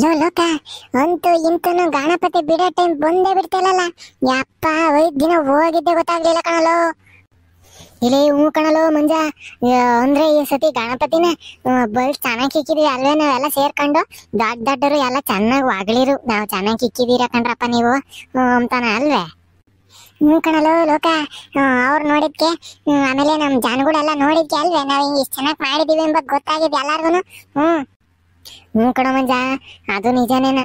Low ಲೋಕ, ಅಂತೂ ಇಂತೂ ಗಣಪತಿ ಬಿಡೋ ಟೈಮ್ ಬಂದೇ ಬಿಡ್ತಲ್ಲ. ಯಪ್ಪ 5 ದಿನ ಹೋಗಿದ್ದೆ ಗೊತ್ತಾಗ್ಲಿಲ್ಲ ಕಣಲೋ. ಇಲ್ಲಿ ಹೂ ಕಣಲೋ ಮಂಜ. ಅಂದ್ರೆ ಈ ಸತಿ ಗಣಪತಿನ ಬಲ್ ಚೆನ್ನಾಗಿ ಇಕ್ಕಿದೀವಿ ಅಲ್ವೇ? ನಾವೆಲ್ಲ ಸೇರ್ಕೊಂಡು ದೊಡ್ಡರು ಎಲ್ಲ ಚೆನ್ನಾಗಿ ಹೊಗಳಿರು, ನಾವು ಚೆನ್ನಾಗಿ ಇಕ್ಕಿದೀರ ಕಣ್ರಪ್ಪ ನೀವು ಅಂತಾನ ಅಲ್ವೇ? ಕಣಲೋ ಲೋಕ, ಅವ್ರು ನೋಡಿದ್ಕೆ ಆಮೇಲೆ ನಮ್ ಜನಗಳೆಲ್ಲ ನೋಡಿದ್ಕೆ ಅಲ್ವೇ ನಾವ್ ಇಷ್ಟು ಚೆನ್ನಾಗಿ ಮಾಡಿದೀವಿ ಎಂಬ ಗೊತ್ತಾಗಿದೆ ಎಲ್ಲಾರ್ಗು. ಕಣ ಮಂಜ, ಅದು ನಿಜನೇನ.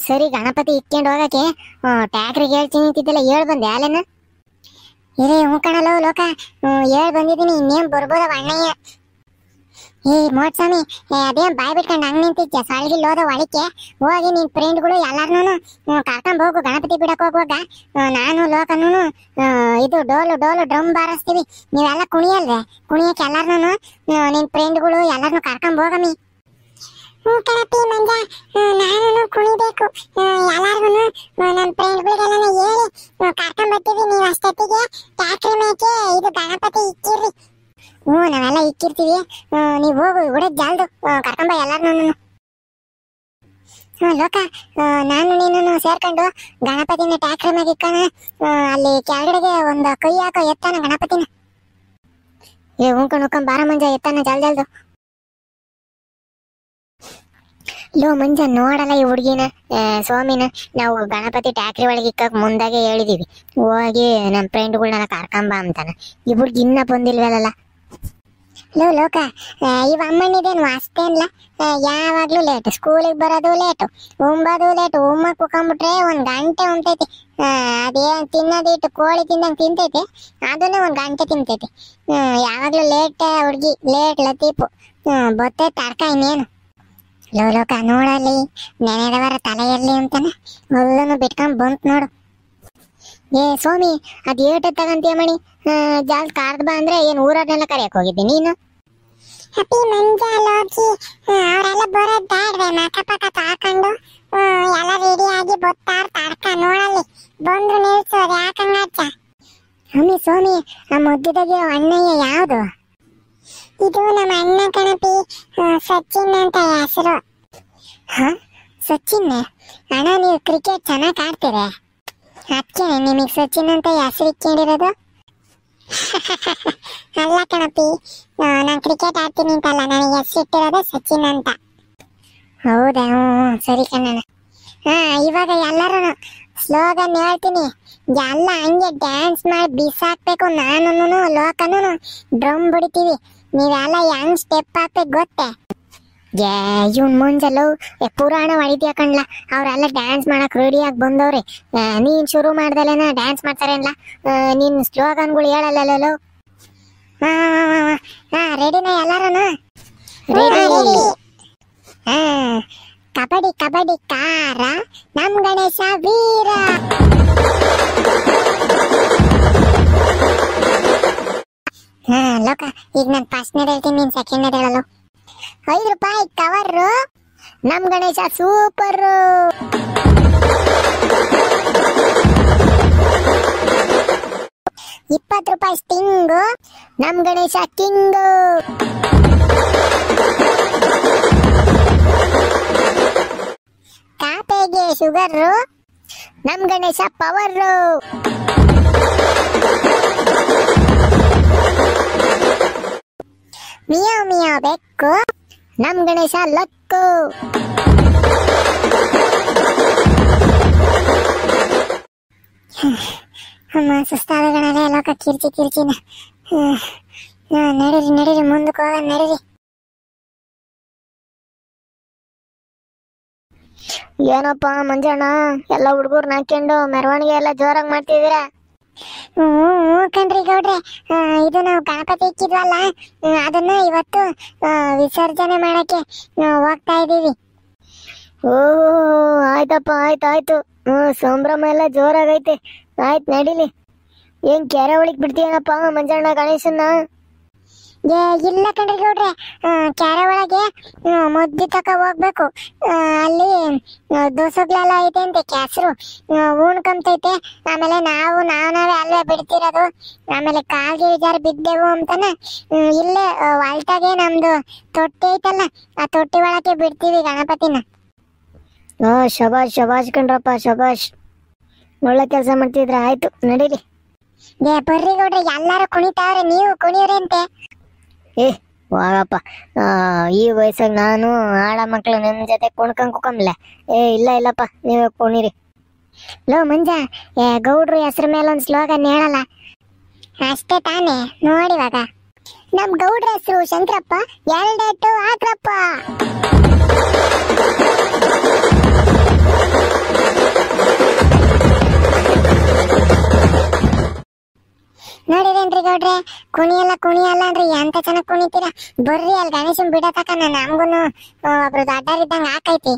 ಸರಿ, ಗಣಪತಿ ಇಟ್ಕೊಂಡು ಹೋಗಕ್ಕೆ ಟ್ಯಾಕ್ರಿಗೆ ಹೇಳ್ತೀನಿ ಅಂತಿದ್ದಲ್ಲ, ಹೇಳ್ ಬಂದೆ ಅಲ್ಲೇನ? ಇರೇ ಕಣಲೋ ಲೋಕ, ಹೇಳ್ ಬಂದಿದ್ದೀನಿ. ಇನ್ನೇನ್ ಬರ್ಬೋದವ ಅಣ್ಣಯ್ಯ. ಮೋಟ್ಸ್ವಾಮಿ, ಅದೇನ್ ಬಾಯ್ ಬಿಟ್ಕೊಂಡು ಹಂಗ್ ನಿಂತಿದ್ಯ? ಸೊಳ್ಗಿಲ್ ಹೋದ ಒಳಕ್ಕೆ ಹೋಗಿ ನಿನ್ ಫ್ರೆಂಡ್ಗಳು ಎಲ್ಲಾರ್ನು ಕರ್ಕೊಂಡ್ ಹೋಗು. ಗಣಪತಿ ಬಿಡಕ್ ಹೋಗುವಾಗ ನಾನು ಲೋಕನು ಇದು ಡೋಲು ಡ್ರಮ್ ಬಾರಿಸ್ತೀವಿ, ನೀವೆಲ್ಲ ಕುಣಿಯಲ್ವೇ? ಕುಣಿಯಕ್ಕೆ ಎಲ್ಲಾರ್ನು ನಿನ್ ಫ್ರೆಂಡ್ಗಳು ಎಲ್ಲಾರ್ನು ಕರ್ಕೊಂಡ್ ಹೋಗಮ್ಮಿ. ಕಣಪಿ ಮಂಜ, ನಾನು ಕುಣಿಬೇಕು. ಎಲ್ಲಾರ್ಗು ನಮ್ ಫ್ರೆಂಡ್ಗಳಿಗೆಲ್ಲ ಹೇಳಿ ಕರ್ಕೊಂಡ್ ಬರ್ತೀವಿ. ನೀವು ಅಷ್ಟೊತ್ತಿಗೆ ಟ್ಯಾಕ್ರಿ ಮೇಕೆ ಇದು ಗಣಪತಿ ಇಕ್ಕಿರ್ರಿ. ನಾವೆಲ್ಲ ಇಕ್ಕಿರ್ತೀವಿ, ನೀವ್ ಹೋಗು ಹುಡುಗ ಜಾಲ್ದು ಕರ್ಕೊಂಬ ಎಲ್ಲಾರ್ನು. ಲೋಕ, ನಾನು ನೀನು ಸೇರ್ಕೊಂಡು ಗಣಪತಿನ ಟ್ಯಾಕ್ರಿ ಮ್ಯಾಗ ಇಕ್ಕೋಣ. ಅಲ್ಲಿ ಕೆಳಗಡೆಗೆ ಒಂದು ಕೈ ಹಾಕೋ, ಎತ್ತಾನ ಗಣಪತಿನ. ಉಣ್ಕೊಂಡ್ ಬಾರ ಮಂಜ, ಎತ್ತಾನ ಜಲ್ದು. ಲೋ ಮಂಜ, ನೋಡಲ್ಲ ಈ ಹುಡ್ಗಿನ ಸ್ವಾಮಿನ. ನಾವು ಗಣಪತಿ ಟ್ಯಾಕ್ರಿ ಒಳಗೆ ಇಕ್ಕಕ್ ಮುಂದಾಗೆ ಹೇಳಿದೀವಿ, ಹೋಗಿ ನಮ್ ಫ್ರೆಂಡ್ಗಳನ್ನೆಲ್ಲ ಕರ್ಕೊಂಬ ಅಂತಾನ. ಈ ಹುಡ್ಗಿ ಇನ್ನ ಬಂದಿಲ್ವಲ್ಲ. ಲೋ ಲೋಕ, ಇವ ಅಮ್ಮನಿದೇನು ಅಷ್ಟೇನ್ಲ, ಯಾವಾಗ್ಲೂ ಲೇಟ್. ಸ್ಕೂಲಿಗೆ ಬರೋದು ಲೇಟು, ಉಂಬೋದು ಲೇಟು. ಉಮ್ಮಕ್ ಕುಕೊಂಡ್ಬಿಟ್ರೆ 1 ಗಂಟೆ ಉಂಟೈತಿ. ಅದೇನ್ ತಿನ್ನೋದಿಟ್ಟು ಕೋಳಿ ತಿಂದಂಗೆ ತಿಂತೈತಿ, ಅದನ್ನೇ 1 ಗಂಟೆ ತಿಂತೈತಿ. ಯಾವಾಗ್ಲೂ ಲೇಟ್ ಹುಡ್ಗಿ, ಲೇಟ್ ಲತೀಪು. ಬೊತ್ತೆ ತಡ್ಕ ಇನ್ನೇನು. ಲೋ ಲೋಕ, ನೋಡಲ್ಲಿ ನೆನೆದವರ ತಲೆಯಲ್ಲಿ ಅಂತಾನೆ ಹುಲ್ಲನ್ನು ಬಿಟ್ಕೊಂಡ್ ಬಂತ್ ನೋಡು. ಸ್ವಾಮಿ, ಅದ್ ಏಟು ತಗಂತೀಯ ಮಣಿ? ಜಾಲ್ ಕಾರ್ದ್ ಬಾ ಅಂದ್ರೆ ಏನ್ ಊರನ್ನೆಲ್ಲ ಕರೆಯಕ್ ಹೋಗಿದ್ದಿ ನೀನು? ಅಪ್ಪಿ ಮಂಜ ಲೋಕಿ ಅವರೆಲ್ಲ ಬರೋದ್ ಬ್ಯಾಡ್ವೆ, ಮಕ ಪಕ ತಾಕೊಂಡು ಎಲ್ಲ ರೆಡಿ ಆಗಿ ಬೊತ್ತಾರ್ ತಡ್ಕ. ನೋಡಲ್ಲಿ ಬಂದ್ರು ನಿಲ್ಸೋದು ಯಾಕಂಗಚ್ಚ. ಅಮ್ಮಿ ಸ್ವಾಮಿ, ಆ ಮುದ್ದಿದಾಗೆ ಅಣ್ಣಯ್ಯ ಯಾವ್ದು? ಇದು ನಮ್ಮ ಅಣ್ಣ ಕಣಪಿ, ಸಚಿನ್ ಅಂತ ಹೆಸರು. ಸಚಿನ್ ಅಣ್ಣ, ನೀವು ಕ್ರಿಕೆಟ್ ಚೆನ್ನಾಗಿ ಆಡ್ತೀರ, ಅದಕ್ಕೆ ನಿಮಗೆ ಸಚಿನ್ ಅಂತ ಹೆಸರು ಇಟ್ಕೊಂಡಿರೋದು? ಅಲ್ಲ ಕಣಪಿ, ನಾನು ಕ್ರಿಕೆಟ್ ಆಡ್ತೀನಿ ಅಂತಲ್ಲ, ನನಗೆ ಹೆಸರು ಇಟ್ಟಿರೋದು ಸಚಿನ್ ಅಂತ. ಹೌದಾ? ಸರಿ ಕಣ್ಣ. ಇವಾಗ ಎಲ್ಲರೂ ಸ್ಲೋಗನ್ ಹೇಳ್ತೀನಿ, ಎಲ್ಲ ಹಂಗೆ ಡ್ಯಾನ್ಸ್ ಮಾಡಿ ಬಿಸಾಕ್ಬೇಕು. ನಾನು ಲೋಕನು ಡ್ರಮ್ ಬಿಡ್ತೀವಿ, ನೀವೆಲ್ಲ ಹೆಂಗ್ ಸ್ಟೆಪ್ ಹಾಕ್ಬೇಕು ಗೊತ್ತೇ? ಇವ್ನ್ ಮುಂಜಲು ಪುರಾಣ ಹೊಡಿದ್ಯಾ ಕಣ್ಲ. ಅವ್ರೆಲ್ಲ ಡ್ಯಾನ್ಸ್ ಮಾಡಕ್ ರೆಡಿಯಾಗಿ ಬಂದವ್ರೆ. ನೀನ್ ಶುರು ಮಾಡ್ದಲೇನ ಡ್ಯಾನ್ಸ್ ಮಾಡ್ತಾರೇನ್ಲ? ನಿನ್ ಸ್ಲೋಗನ್ಗಳು ಹೇಳಲ್ಲೋ. ರೆಡಿನಾ ಎಲ್ಲಾರನು? ರೆಡಿ. ಕಬಡ್ಡಿ ಕಬಡ್ಡಿ ಕಾರ, ನಮ್ ಗಣೇಶ ವೀರ. ಲೋಕ, ಈಗ ನಾನು ಫಸ್ಟ್ ಹೇಳ್ತೀನಿ, ನೀನ್ ಸೆಕೆಂಡ್ ಹೇಳಲ್ಲ. 5 ರೂಪಾಯಿ ಕವರ್, ನಮ್ ಗಣೇಶ ಸೂಪರ್. 20 ರೂಪಾಯಿ ಸ್ಟಿಂಗು, ನಮ್ ಗಣೇಶ ಕಿಂಗು. ಕಾಪೆಗೆ ಶುಗರ್, ನಮ್ ಗಣೇಶ ಪವರ್. ಮಿಯಾವ್ ಮಿಯಾವ್ ಬೆಕ್ಕು, ನಮ್ ಗಣೇಶ ಲಕ್ಕು. ಅಮ್ಮ ಸುಸ್ತಾದ ಗಣಲೆ ಲೋಕ, ಕಿರ್ಚಿನ. ನಡೀರಿ ಮುಂದಕ್ಕೆ ಹೋಗೋಣ, ನಡೀರಿ. ಏನಪ್ಪ ಮಂಜಣ್ಣ, ಎಲ್ಲ ಹುಡುಗರು ನಾಕೊಂಡು ಮೆರವಣಿಗೆ ಎಲ್ಲ ಜೋರಾಗಿ ಮಾಡ್ತಿದ್ದೀರಾ? ಕಣ್ರಿ ಗೌಡ್ರೆ, ಇದು ನಾವು ಗಣಪತಿ ಇಕ್ಕಿದ್ವಲ್ಲ, ಅದನ್ನ ಇವತ್ತು ವಿಸರ್ಜನೆ ಮಾಡಕ್ಕೆ ಹೋಗ್ತಾ ಇದೀವಿ. ಆಯ್ತಪ್ಪ, ಆಯ್ತು. ಸಂಭ್ರಮ ಎಲ್ಲ ಜೋರಾಗೈತೆ. ಆಯ್ತು, ನಡೀಲಿ. ಏನ್ ಕೆರೆ ಒಳಗ್ ಬಿಡ್ತೀಯನಪ್ಪ ಮಂಜಣ್ಣ ಗಣೇಶನ್ನ? ಇಲ್ಲ ಕಣ್ರಿ ಗೌಡ್ರೆ, ಕೆರೆ ಒಳಗೆ ಮುದ್ದಿ ತಕ ಹೋಗ್ಬೇಕು. ಅಲ್ಲಿ ದೋಸಗ್ಲೆಲ್ಲ ಐತೆ ಅಂತೆ, ಕೆಸರು ಉಣ್ಕೊಂತೈತೆ. ಆಮೇಲೆ ನಾವೇ ಅಲ್ಲೇ ಬಿಡ್ತಿರೋದು. ಆಮೇಲೆ ಕಾಲ್ಗೆ ವಿಚಾರ ಬಿದ್ದೆವು ಅಂತಾನೆ ಇಲ್ಲೇ ಹೊಲ್ಟಾಗೆ ನಮ್ದು ತೊಟ್ಟಿ ಐತಲ್ಲ, ಆ ತೊಟ್ಟಿ ಒಳಗೆ ಬಿಡ್ತೀವಿ ಗಣಪತಿನ. ಶಬಾಷ್ ಶಬಾಷ್ ಕಣ್ರಪ್ಪ ಶಬಾಷ್. ಒಳ್ಳೆ ಕೆಲಸ ಮಾಡ್ತಿದ್ರ. ಆಯ್ತು ನಡೀರಿ. ಬರ್ರಿ ಗೌಡ್ರೆ, ಎಲ್ಲಾರು ಕುಣಿತಾವ್ರೆ, ನೀವು ಕುಣಿಯೋರಂತೆ. ಏ ಹೋಗಪ್ಪ, ಈ ವಯಸ್ಸಾಗ ನಾನು ಆಳ ಮಕ್ಳು ನಿಮ್ ಜೊತೆ ಕುಣ್ಕೊಂಡ್ಲೆ. ಇಲ್ಲ ಇಲ್ಲಪ್ಪ, ನೀವೇ ಕುಣಿರಿ. ಲೋ ಮಂಜ, ಗೌಡ್ರು ಹೆಸ್ರ ಮೇಲೆ ಒಂದ್ ಸ್ಲೋಗನ್ ಹೇಳಲ್ಲ? ಅಷ್ಟೇ ತಾನೇ, ನೋಡಿವಾಗ. ನಮ್ ಗೌಡ್ರ ಹೆಸರು ಶಂಕರಪ್ಪ, ಎರಡೆಟ್ಟು ಹಾಕ್ರಪ್ಪ. ನೋಡಿರೇನ್ರಿ ಗೌಡ್ರೆ, ಕುಣಿಯಲ್ಲ ಅನ್ರಿ, ಎಂತ ಚೆನ್ನಾಗ್ ಕುಣಿತೀರಾ. ಬರ್ರಿ ಅಲ್ಲಿ ಗಣೇಶನ್ ಬಿಡತಕ ನಮ್ಗುನು ಒಬ್ರು ದೊಡ್ಡರಿದ್ದಂಗ ಹಾಕೈತಿ.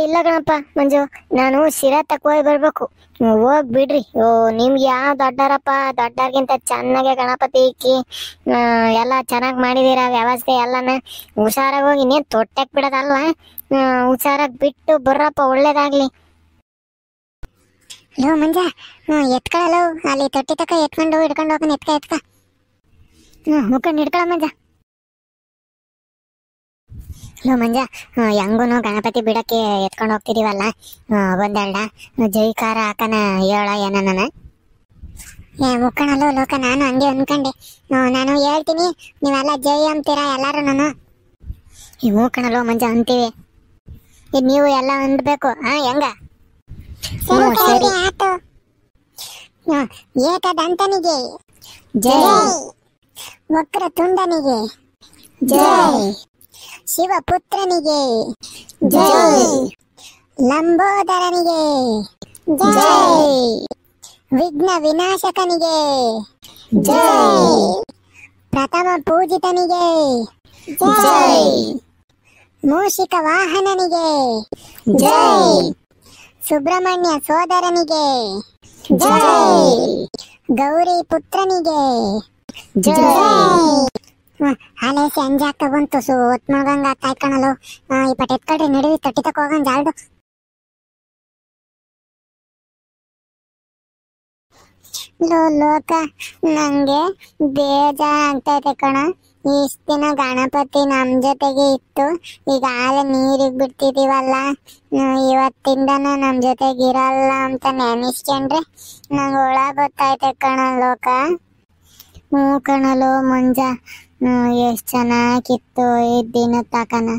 ಇಲ್ಲ ಗಣಪ ಮಂಜು, ನಾನು ಶಿರಾ ತಕ್ಕ ಬರ್ಬೇಕು. ಹೋಗ್ ಬಿಡ್ರಿ. ನಿಮ್ಗೆ ಯಾವ ದೊಡ್ಡರಪ್ಪ, ದೊಡ್ಡರ್ಗಿಂತ ಚೆನ್ನಾಗೆ ಗಣಪತಿ ಇಕ್ಕಿ ಎಲ್ಲ ಚೆನ್ನಾಗ್ ಮಾಡಿದೀರ ವ್ಯವಸ್ಥೆ ಎಲ್ಲನ. ಹುಷಾರಾಗಿ ಹೋಗಿ, ಇನ್ನೇನ್ ತೊಟ್ಟಕ್ ಬಿಡೋದಲ್ಲ, ಹುಷಾರಾಗಿ ಬಿಟ್ಟು ಬರ್ರಪ್ಪ, ಒಳ್ಳೇದಾಗ್ಲಿ. ಲೋ ಮಂಜ, ಎತ್ಕೊಳ್ಳೋ, ಅಲ್ಲಿ ತೊಟ್ಟಿ ತಕ ಎತ್ಕೊಂಡು ಹಿಡ್ಕೊಂಡು ಹೋಗೋಣ. ಎತ್ಕ ಮುಖಂಡ್ ಹಿಡ್ಕೊಳ ಮಂಜ. ಲೋ ಮಂಜ, ಹೆಂಗೂನು ಗಣಪತಿ ಬಿಡಕ್ಕೆ ಎತ್ಕೊಂಡು ಹೋಗ್ತಿದೀವಲ್ಲ, ಒಂದೆರಡ ಜೈಕಾರ ಹಾಕನ ಹೇಳ ಏನನ. ಮುಕ್ಕಣಲ್ಲೋ ಲೋಕ, ನಾನು ಹಂಗೆ ಅನ್ಕಂಡೆ. ನಾನು ಹೇಳ್ತೀನಿ, ನೀವೆಲ್ಲ ಜೈ ಅಂತೀರಾ ಎಲ್ಲಾರು. ನಾನು ಈ ಮೂಕಣಲ್ಲೋ ಮಂಜ ಅಂತೀವಿ, ನೀವು ಎಲ್ಲ ಅನ್ಬೇಕು. ಹೆಂಗ? ಸರಿ ಆಯ್ತು. ಏಕದಂತನಿಗೆ ಜೈ, ವಕ್ರ ತುಂಡನಿಗೆ ಜೈ, ಶಿವಪುತ್ರನಿಗೆ ಜೈ, ಲಂಬೋದರನಿಗೆ ಜೈ, ವಿಘ್ನ ವಿನಾಶಕನಿಗೆ ಜೈ, ಪ್ರಥಮ ಪೂಜಿತನಿಗೆ ಜೈ, ಮೂಷಿಕ ವಾಹನನಿಗೆ ಜೈ, ಸುಬ್ರಹ್ಮಣ್ಯ ಸೋದರನಿಗೆ ಜೈ, ಗೌರಿ ಪುತ್ರನಿಗೆ ಜೈ. ಅಲೆ ಸಂಜಾಕ ಬಂತು, ಸೂತ್ ಮಗಂಗ ಕಾಯ್ಕಣಲು. ಈ ಪಟ್ ಎತ್ಕೊಳ್ರಿ, ನಡೀರಿ ತಟ್ಟಿ ತಕ ಹೋಗಂಗ ಜಾಲ್ದು. ಲೋಕ, ನಂಗೆ ಬೇಜಾರಾಗ್ತೈತೆ ಕಣ. ಇಷ್ಟ ದಿನ ಗಣಪತಿ ನಮ್ ಜೊತೆಗೆ ಇತ್ತು, ಈಗ ಆಲೆ ನೀರಿಗ್ ಬಿಡ್ತಿದೀವಲ್ಲ, ಇವತ್ತಿಂದನ ನಮ್ ಜೊತೆಗೆ ಇರಲ್ಲ ಅಂತ ನೆನೆಸ್ಕೊಂಡ್ರೆ ನಂಗೆ ಒಳ ಗೊತ್ತೈತೆ ಕಣ ಲೋಕ. ಕಣಲು ಮಂಜ, ಎಷ್ಟ್ ಚೆನ್ನಾಗಿತ್ತು ಈ ದಿನ ತಕನ.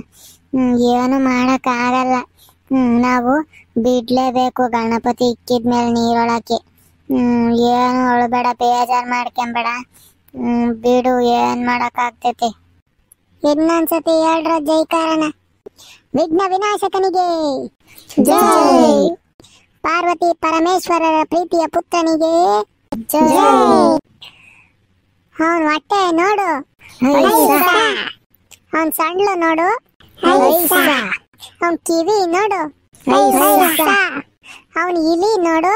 ಏನು ಮಾಡಕ್ ಆಗಲ್ಲ, ನಾವು ಬಿಡ್ಲೇಬೇಕು ಗಣಪತಿ ಇಕ್ಕಿದ್ಮೇಲೆ ನೀರೊಳಕ್ಕೆ. ಏನು ಅಳ್ಬೇಡ, ಬೇಜಾರ್ ಮಾಡ್ಕೊಂಬೇಡ, ಬಿಡು, ಏನ್ ಮಾಡಕ್ ಆಗ್ತೈತಿ. ಇನ್ನೊಂದ್ಸತಿ ಹೇಳ್ರ ಜೈಕಾರನ. ವಿಘ್ನ ವಿನಾಶಕನಿಗೆ ಜೈ, ಪಾರ್ವತಿ ಪರಮೇಶ್ವರರ ಪ್ರೀತಿಯ ಪುತ್ರನಿಗೆ ಜೈ. ಅವನ್ ಹೊಟ್ಟೆ ನೋಡು, ಅವನ್ ಸಣ್ಣ ನೋಡು, ಅವನ್ ಕಿವಿ ನೋಡು, ಅವನ್ ಇಲಿ ನೋಡು.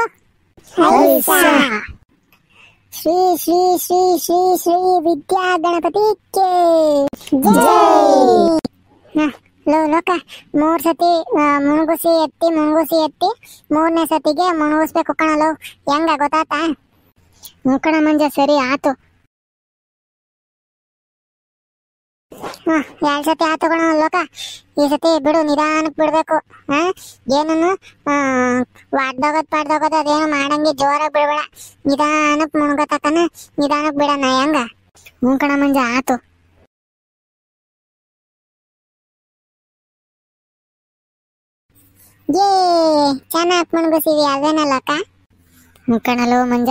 ಶ್ರೀ ಶ್ರೀ ಶ್ರೀ ಶ್ರೀ ಶ್ರೀ ವಿದ್ಯಾ ಗಣಪತಿಗೆ ಜೈ. ಲೋಕ, 3 ಸತಿ ಮುಣಗುಸಿ ಎತ್ತಿ 3ನೇ ಸತಿಗೆ ಮುಣಗಿಸ್ಬೇಕು ಕಣಲು. ಹೆಂಗ ಗೊತ್ತಾತ? ಕಣ ಮಂಜ, ಸರಿ ಆತು. 2 ಸತಿ ಆತು ಕಣ ಲೋಕ. ಈ ಸತಿ ಬಿಡು, ನಿಧಾನಕ್ ಬಿಡ್ಬೇಕು. ಏನನ್ನು ಪಾಡ್ದೋಗೋದು ಅದೇನು ಮಾಡಂಗೆ ಜೋರಾಗಿ ಬಿಡ್ಬೇಡ. ನಿಧಾನಕ್ ಮುಣಗತಕನ ನಿಧಾನಕ್ ಬಿಡಣ. ಹೆಂಗ? ಕಣ ಮಂಜ, ಆತು. ಚೆನ್ನಾಗ್ ಮುಣಗಿಸಿವಿ, ಅದೇನಲ್ಲಕ್ಕ? ಕಣಲು ಮಂಜ,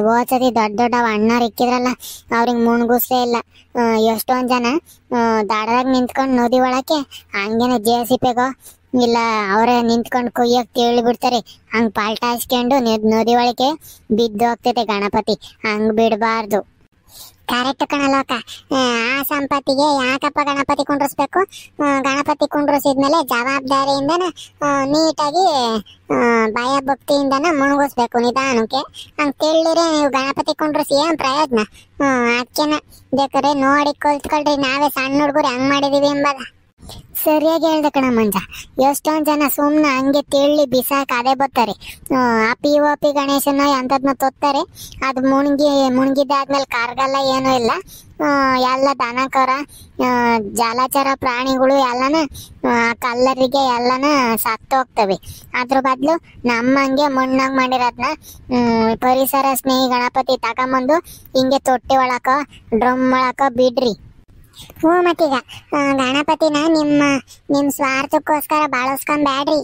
ಹೋದ್ಸತಿ ದೊಡ್ಡ ಅಣ್ಣಾರು ಇಕ್ಕಿದ್ರಲ್ಲ, ಅವ್ರಿಗೆ ಮುಣಗಿಸ್ಲೇ ಇಲ್ಲ. ಎಷ್ಟೊಂದ್ ಜನ ದಾಡದಾಗ ನಿಂತ್ಕೊಂಡು ನದಿ ಒಳಕ್ಕೆ ಹಂಗೇನೆ JCPಗೋ ಇಲ್ಲ ಅವರೇ ನಿಂತ್ಕೊಂಡು ಕೊಯ್ಯಕ್ ತಿಳಿಬಿಡ್ತಾರೆ. ಹಂಗ್ ಪಾಲ್ಟಾಯಿಸ್ಕೊಂಡು ನದಿ ಒಳಗೆ ಬಿದ್ದು ಹೋಗ್ತೈತೆ ಗಣಪತಿ. ಹಂಗ್ ಬಿಡಬಾರ್ದು. ಕರೆಕ್ಟ್ ಕಣಲೋಕ. ಆ ಸಂಪತ್ತಿಗೆ ಯಾಕಪ್ಪ ಗಣಪತಿ ಕುಂಡ್ರಿಸ್ಬೇಕು? ಗಣಪತಿ ಕುಂಡ್ರಿಸಿದ್ಮೇಲೆ ಜವಾಬ್ದಾರಿಯಿಂದನ ನೀಟಾಗಿ ಭಯ ಭಕ್ತಿಯಿಂದನ ಮುಣಗಿಸ್ಬೇಕು ನಿಧಾನಕ್ಕೆ. ಹಂಗ್ ತಿಳಿದ್ರೆ ನೀವು ಗಣಪತಿ ಕುಂಡ್ರಿಸಿ ಏನ್ ಪ್ರಯೋಜನ? ಅದಕ್ಕೆನ ಬೇಕಾದ್ರೆ ನೋಡಿ ಕಲ್ತ್ಕೊಳ್ರಿ. ನಾವೇ ಸಣ್ಣ ಹುಡುಗರು ಹೆಂಗ್ ಮಾಡಿದೀವಿ ಎಂಬಲ್ಲ. ಸರಿಯಾಗಿ ಹೇಳ್ದೆ ಕಣ ಮಂಜ. ಎಷ್ಟೊಂದ್ ಜನ ಸುಮ್ನೆ ಹಂಗೆ ತಿಳ್ಳಿ ಬಿಸಾಕ ಅದೇ ಬರ್ತಾರೆ. ಆ POP ಗಣೇಶನ ಅಂತದ್ನ ತೊತ್ತಾರೆ. ಅದು ಮುಣಗಿದಾದ್ಮೇಲೆ ಕಾರ್ಗಲ್ಲ ಏನೂ ಇಲ್ಲ. ಎಲ್ಲ ದನಕರ ಜಲಚರ ಪ್ರಾಣಿಗಳು ಎಲ್ಲನ ಕಲ್ಲರಿಗೆ ಎಲ್ಲನ ಸತ್ತೋಗ್ತವೆ. ಅದ್ರ ಬದಲು ನಮ್ಮಂಗೆ ಮಣ್ಣಾಗ್ ಮಾಡಿರೋದ್ನ ಪರಿಸರ ಸ್ನೇಹಿ ಗಣಪತಿ ತಗೊಂಬಂದು ಹಿಂಗೆ ತೊಟ್ಟಿ ಒಳಕ ಡ್ರಮ್ ಒಳಕ ಬಿಡ್ರಿ. ಹ್ಞೂ ಮತ್ತೀಗ ಗಣಪತಿನ ನಿಮ್ಮ ಸ್ವಾರ್ಥಕ್ಕೋಸ್ಕರ ಬಳಸ್ಕೊಂಡ್ ಬ್ಯಾಡ್ರಿ.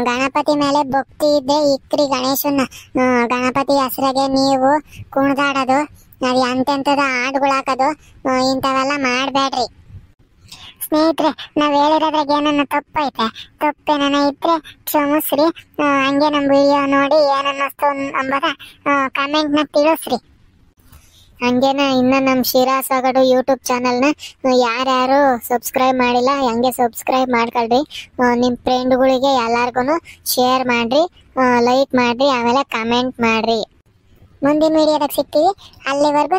ಗಣಪತಿ ಮೇಲೆ ಭಕ್ತಿ ಇದ್ದೆ ಇಕ್ರಿ ಗಣೇಶನ್ನ. ಗಣಪತಿ ಹೆಸರಿಗೆ ನೀವು ಕುಣಿದಾಡೋದು, ಅದು ಎಂತೆಂಥದ ಹಾಡುಗಳು ಹಾಕೋದು, ಇಂಥವೆಲ್ಲ ಮಾಡಬೇಡ್ರಿ. ಸ್ನೇಹಿತರೆ, ನಾವ್ ಹೇಳಿರೋದ್ರಾಗ ಏನನ್ನ ತಪ್ಪೈತೆ, ತಪ್ಪೇನ ಇದ್ರೆ ಕ್ಷಮಿಸ್ರಿ. ಹಂಗೆ ನಮ್ಮ ವಿಡಿಯೋ ನೋಡಿ ಏನನ್ನಿಸ್ತು ಅಂಬದ ಕಮೆಂಟ್ನ ತಿಳಿಸ್ರಿ. ಹಂಗೇನ ಇನ್ನ ನಮ್ಮ ಶಿರಾ ಸಗಡು ಯೂಟ್ಯೂಬ್ ಚಾನಲ್ನ ಯಾರ್ಯಾರು ಸಬ್ಸ್ಕ್ರೈಬ್ ಮಾಡಿಲ್ಲ ಹಂಗೆ ಸಬ್ಸ್ಕ್ರೈಬ್ ಮಾಡ್ಕೊಳ್ರಿ. ನಿಮ್ಮ ಫ್ರೆಂಡ್ಗಳಿಗೆ ಎಲ್ಲಾರ್ಗು ಶೇರ್ ಮಾಡ್ರಿ, ಲೈಕ್ ಮಾಡ್ರಿ, ಆಮೇಲೆ ಕಮೆಂಟ್ ಮಾಡ್ರಿ. ಮುಂದಿನ ವಿಡಿಯೋದಾಗ ಸಿಗ್ತೀವಿ. ಅಲ್ಲಿವರೆಗೂ